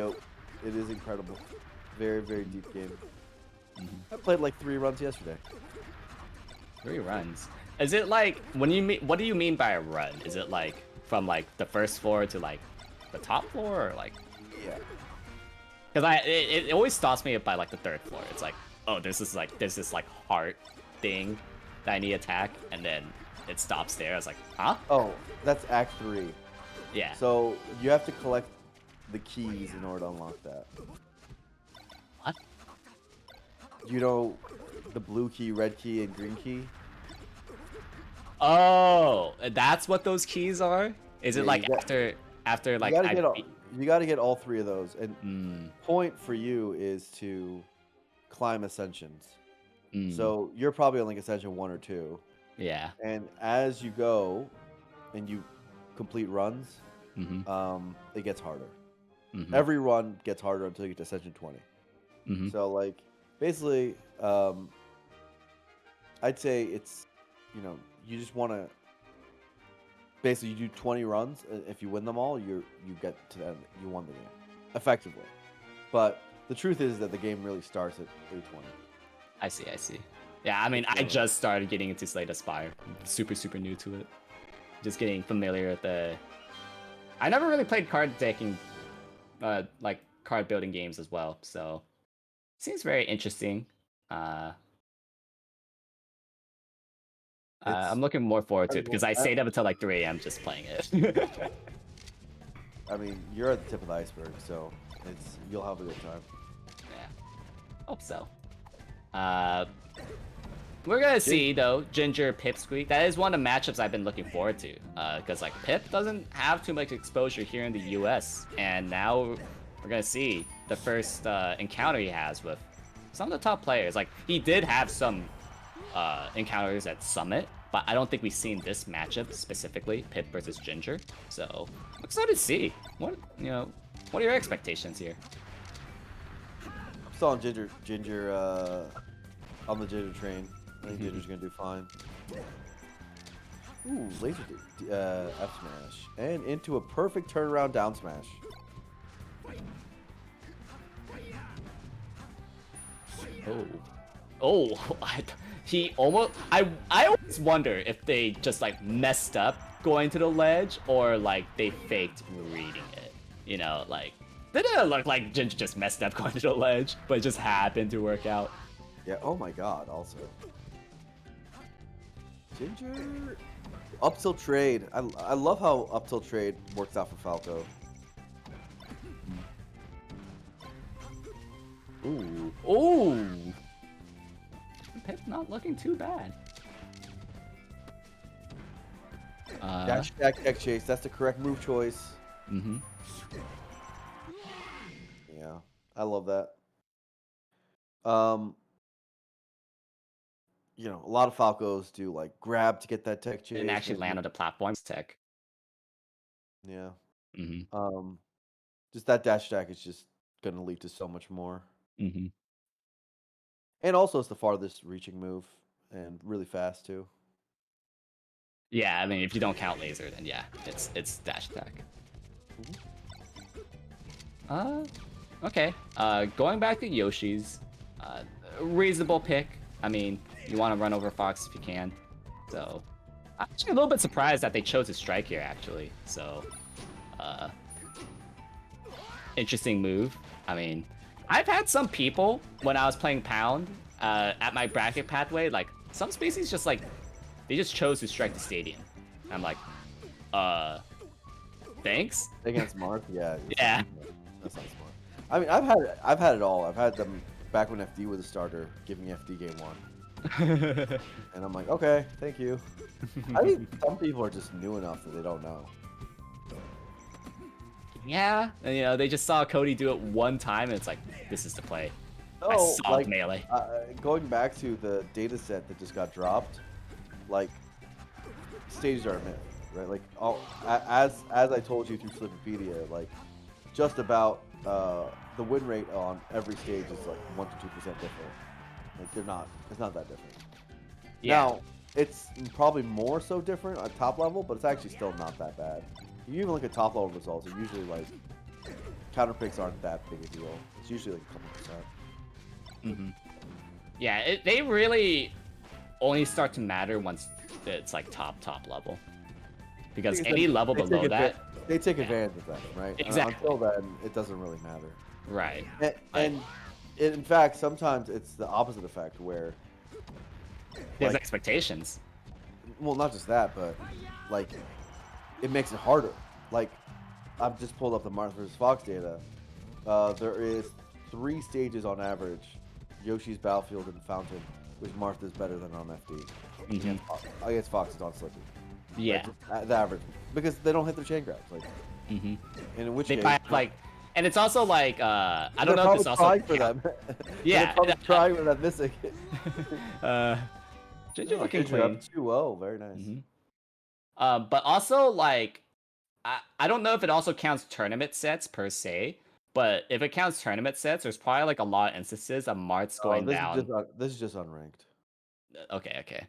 dope. It is incredible. Very, very deep game. I played like 3 runs yesterday. 3 runs. Is it like when you mean? What do you mean by a run? Is it like from like the first floor to like the top floor, or like? Yeah. Because it always stops me by like the 3rd floor. It's like, oh, there's this like heart thing that I need to attack, and then it stops there. I was like, huh? Oh, that's Act 3. Yeah. So you have to collect the keys in order to unlock that. What? You know, the blue key, red key, and green key. Oh, that's what those keys are? Is it Yeah, like you got- after like you gotta get all 3 of those, and Mm, point for you is to climb ascensions. mm, So you're probably on like ascension 1 or 2, yeah. and as you go and you complete runs, it gets harder. Every run gets harder until you get to ascension 20. So like basically, I'd say it's, you just want to basically you do 20 runs. If you win them all, you get to the end. You won the game effectively. But the truth is that the game really starts at 820. I see. Yeah, I mean, I just started getting into Slay the Spire. Super new to it. Just getting familiar with the... I never really played card decking, like card building games as well, so... Seems very interesting. I'm looking more forward to it because I stayed up until like 3 a.m. just playing it. I mean, you're at the tip of the iceberg, so you'll have a good time. Yeah, hope so. We're gonna see though, Ginger Pipsqueak. That is one of the matchups I've been looking forward to, because like Pip doesn't have too much exposure here in the U.S. and now we're gonna see the first encounter he has with some of the top players. Like he did have some encounters at Summit, but I don't think we've seen this matchup specifically, Pip versus Ginger. So I'm excited to see what are your expectations here? I'm still on Ginger on the Ginger train. I think Ginger's gonna do fine. Ooh, laser F smash and into a perfect turnaround down smash. Oh, he almost. I always wonder if they just like messed up going to the ledge or like they faked reading it. You know, like didn't look like Ginger just messed up going to the ledge, but it just happened to work out. Yeah. Oh my God. Also, Ginger up tilt trade. I love how up tilt trade works out for Falco. Ooh. Pip's not looking too bad. Dash attack tech chase. That's the correct move choice. Yeah, I love that. A lot of Falcos do like grab to get that tech chase. Didn't actually land on the platform's tech. Yeah. Just that dash attack is just gonna lead to so much more. And also, it's the farthest reaching move and really fast too. Yeah, I mean, if you don't count laser, then yeah, it's dash attack. Okay. Going back to Yoshi's, reasonable pick. I mean, you want to run over Fox if you can. So, I'm actually a little bit surprised that they chose to strike here, actually. So, interesting move. I mean, I've had some people, when I was playing Pound, at my bracket pathway, like, some species just, like, they just chose to strike the stadium. I'm like, thanks? Against Marth, yeah. Yeah. That's not smart. I mean, I've had it all. I've had them back when FD was a starter, giving me FD game 1. And I'm like, okay, thank you. I mean, some people are just new enough that they don't know. Yeah, and they just saw Cody do it one time, and it's like, this is the play. I solved melee. Going back to the data set that just got dropped, like, stages are a myth, right? Like, as I told you through Slipopedia, like, just about the win rate on every stage is like 1 to 2% different. Like, it's not that different. Yeah. Now, it's probably more so different at top level, but it's actually still not that bad. You even look at top level results, they're usually like counter picks aren't that big a deal. It's usually like a couple percent. Yeah, they really only start to matter once it's like top level. Because any level below that, they take advantage of that, right? Exactly. Until then, it doesn't really matter. Right. And in fact, sometimes it's the opposite effect where there's like, expectations. well, not just that, but like it makes it harder. Like I've just pulled up the Marth vs. Fox data. There is 3 stages on average, Yoshi's Battlefield and Fountain, which Marth is better than on FD. I guess Fox is on Slippy. Yeah. The average, because they don't hit their chain grabs. Like, and in which case, like, and it's also like I don't know if this also trying for them. Yeah, they're trying for that missing. Ginger looking clean. 2-0, very nice. But also like I don't know if it also counts tournament sets per se, but if it counts tournament sets, there's probably like a lot of instances of Marts going down. This is just unranked. Okay.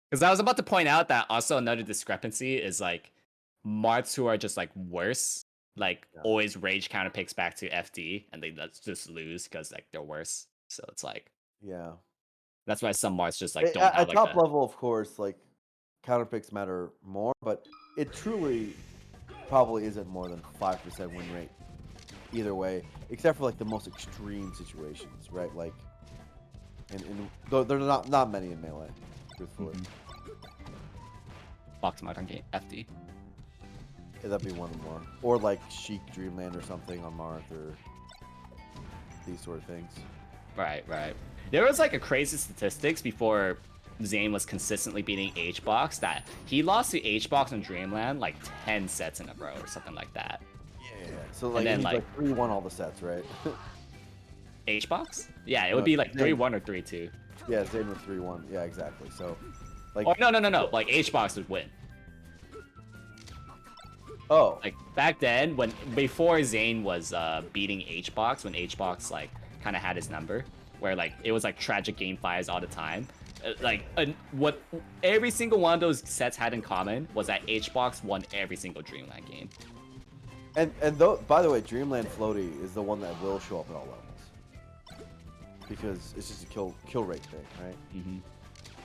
Because I was about to point out that also another discrepancy is like Marts who are just like worse, like always rage counter picks back to FD, and they just lose because like they're worse. So it's like that's why some Marts just like don't have at like top level, of course, like counter picks matter more, but it truly probably isn't more than 5% win rate either way, except for like the most extreme situations, right? Like, and there are not many in melee, truthfully. Box modern game FD. Yeah, that'd be one more, or like Chic Dreamland or something on Marth or these sort of things. Right. There was like a crazy statistics before Zane was consistently beating HBox that he lost to HBox on Dreamland like 10 sets in a row or something like that. Yeah. So like, he's like 3-1 all the sets, right? HBox? Yeah, it would be like 3-1 or 3-2. Yeah, Zane was 3-1. Yeah, exactly. So, like. Oh no. Like HBox would win. Oh. Like back then, before Zane was beating HBox, when HBox like kind of had his number, where like it was like tragic game 5s all the time. What every single one of those sets had in common was that HBox won every single Dreamland game. And though, by the way, Dreamland Floaty is the one that will show up at all levels, because it's just a kill rate thing, right?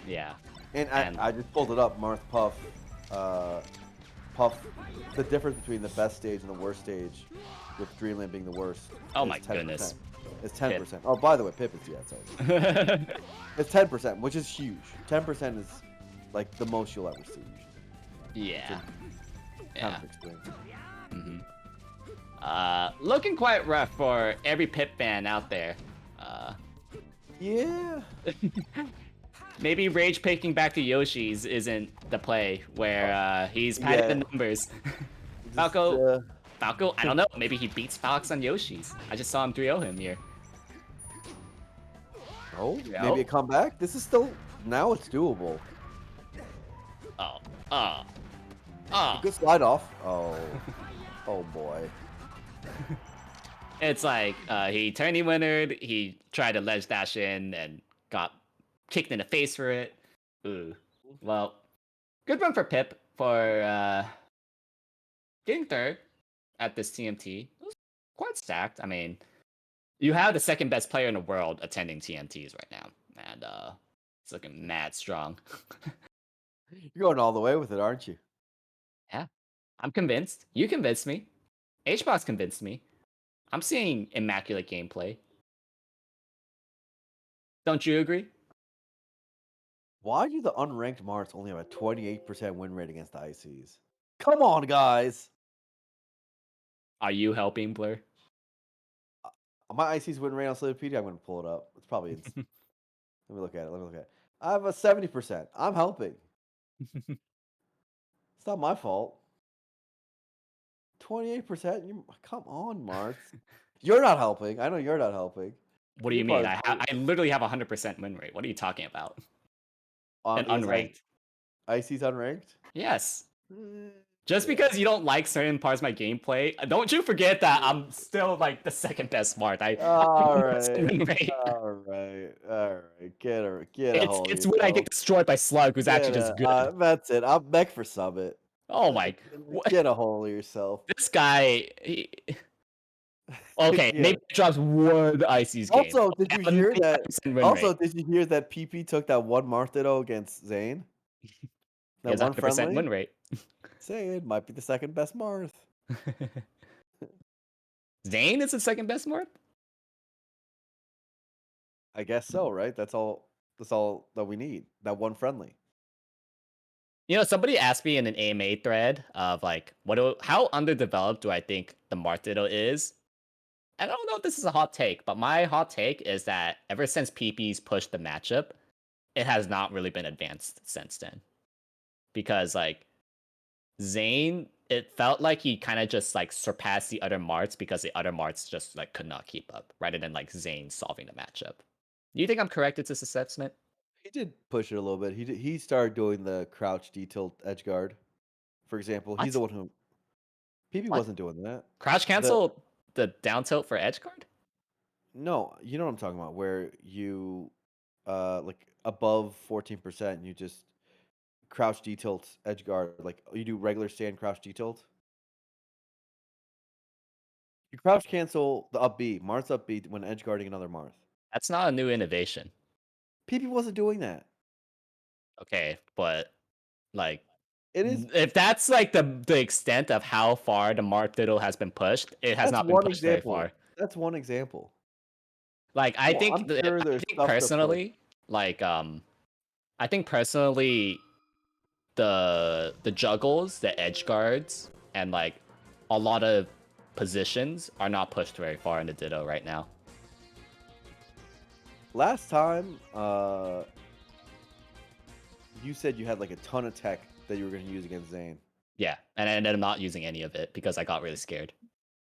Yeah. And I just pulled it up. Marth Puff, the difference between the best stage and the worst stage, with Dreamland being the worst. Oh my goodness. It's 10%. Oh, by the way, Pip is it's 10%, which is huge. 10% is like the most you'll ever see. Yeah. Yeah. Looking quite rough for every Pip fan out there. Yeah. Maybe rage picking back to Yoshi's isn't the play where he's padding the numbers. Falco, I don't know. Maybe he beats Fox on Yoshi's. I just saw him 3-0 him here. Oh, maybe a comeback? This is still, now it's doable. Good slide off. Oh boy. It's like he tourney winnered, he tried to ledge dash in and got kicked in the face for it. Ooh. Well, good run for Pip for getting third at this TMT. It was quite stacked. I mean, you have the second best player in the world attending TMTs right now, and it's looking mad strong. You're going all the way with it, aren't you? Yeah, I'm convinced. You convinced me. HBox convinced me. I'm seeing immaculate gameplay. Don't you agree? Why do the unranked Marts only have a 28% win rate against the ICs? Come on, guys. Are you helping, Blur? My IC's win rate on Slidopedia, I'm going to pull it up. It's probably... Let me look at it. I have a 70%. I'm helping. It's not my fault. 28%? Come on, Marts. You're not helping. I know you're not helping. What do you mean? I literally have a 100% win rate. What are you talking about? And unranked. IC's unranked? Yes. Just because you don't like certain parts of my gameplay, don't you forget that I'm still like the second best Smart. All right. Get a hold. It's when I get destroyed by Slug, who's actually just good. That's it. I'm mech for Summit. Oh my! Get a hold of yourself. This guy, Okay, Yeah. maybe it drops one Icy's game. Also, did I you have a hear that? 95% win rate. Also, did you hear that PP took that one Martino against Zayn? He That has a one 100% friendly? win rate. Zayn might be the second best Marth. Zane is the second best Marth? I guess so, right? That's all. That's all that we need. That one friendly. You know, somebody asked me in an AMA thread of like, how underdeveloped do I think the Martino is? I don't know if this is a hot take, but my hot take is that ever since PP's pushed the matchup, it has not really been advanced since then. Because like Zane, it felt like he kind of just like surpassed the other Marts because the other Marts just like could not keep up, rather than like Zane solving the matchup. Do you think I'm correct in this assessment? He did push it a little bit. He started doing the crouch detailed edge guard. For example, he's the What? one who PP What? wasn't doing that. Crouch The cancel the down tilt for edge guard? No, you know what I'm talking about, where you like above 14%, you just crouch detilt edge guard, like you do regular stand crouch detilt. You crouch cancel the up B, Marth's up B when edge guarding another Marth. That's not a new innovation. PP wasn't doing that. Okay, but like It is if that's like the extent of how far the Martino has been pushed, it has That's not been one pushed very example. far. That's one example. Like Well, I'm sure I there's think stuff to push. personally, like I think personally the juggles, the edge guards, and like a lot of positions are not pushed very far in the Ditto right now. Last time, you said you had like a ton of tech that you were going to use against Zane. Yeah, and I ended up not using any of it because I got really scared.